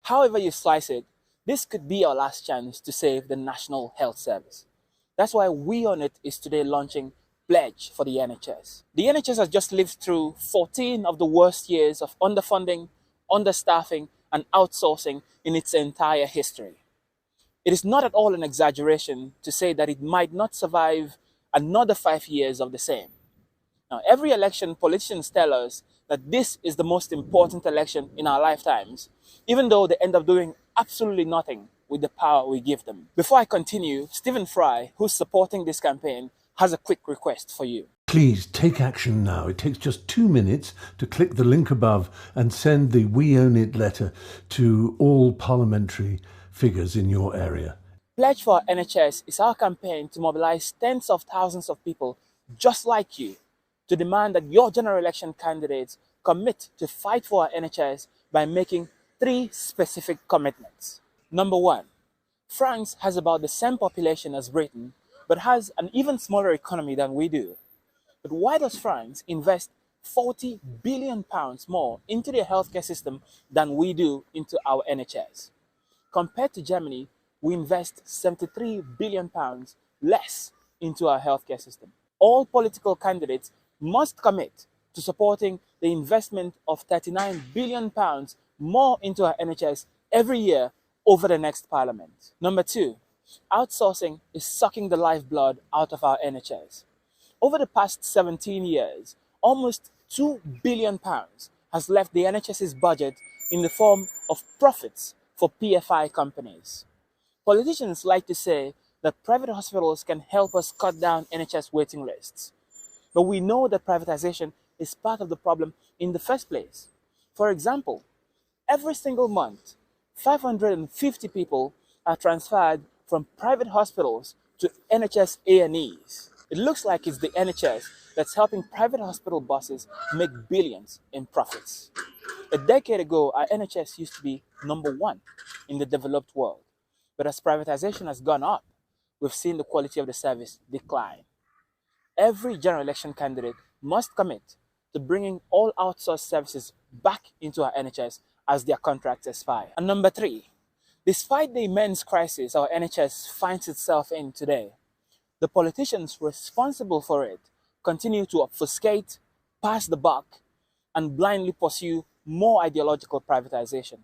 However you slice it, this could be our last chance to save the National Health Service. That's why We On It is today launching Pledge for the NHS. The NHS has just lived through 14 of the worst years of underfunding, understaffing, and outsourcing in its entire history. It is not at all an exaggeration to say that it might not survive another 5 years of the same. Now, every election, politicians tell us that this is the most important election in our lifetimes, even though they end up doing absolutely nothing with the power we give them. Before I continue, Stephen Fry, who's supporting this campaign, has a quick request for you. Please take action now. It takes just 2 minutes to click the link above and send the We Own It letter to all parliamentary figures in your area. Pledge for NHS is our campaign to mobilize tens of thousands of people just like you to demand that your general election candidates commit to fight for our NHS by making 3 specific commitments. Number 1, France has about the same population as Britain, but has an even smaller economy than we do. But why does France invest £40 billion more into their healthcare system than we do into our NHS? Compared to Germany, we invest £73 billion less into our healthcare system. All political candidates must commit to supporting the investment of £39 billion more into our NHS every year over the next parliament. Number 2, outsourcing is sucking the lifeblood out of our NHS. Over the past 17 years, almost £2 billion has left the NHS's budget in the form of profits for PFI companies. Politicians like to say that private hospitals can help us cut down NHS waiting lists. But we know that privatization is part of the problem in the first place. For example, every single month, 550 people are transferred from private hospitals to NHS A&Es. It looks like it's the NHS that's helping private hospital bosses make billions in profits. A decade ago, our NHS used to be number 1 in the developed world. But as privatization has gone up, we've seen the quality of the service decline. Every general election candidate must commit to bringing all outsourced services back into our NHS as their contracts expire. And number 3, despite the immense crisis our NHS finds itself in today, the politicians responsible for it continue to obfuscate, pass the buck, and blindly pursue more ideological privatization.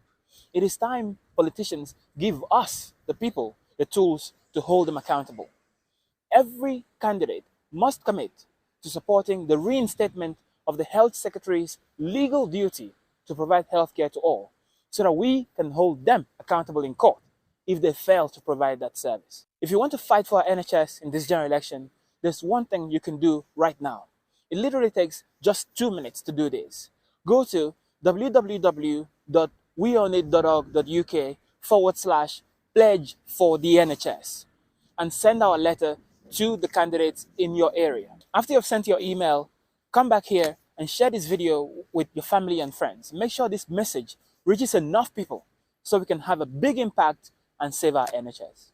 It is time politicians give us, the people, the tools to hold them accountable. Every candidate must commit to supporting the reinstatement of the Health Secretary's legal duty to provide healthcare to all, so that we can hold them accountable in court if they fail to provide that service. If you want to fight for our NHS in this general election, there's one thing you can do right now. It literally takes just 2 minutes to do this. Go to www.weonit.org.uk/pledge for the NHS and send our letter to the candidates in your area. After you've sent your email, come back here and share this video with your family and friends. Make sure this message reaches enough people so we can have a big impact and save our NHS.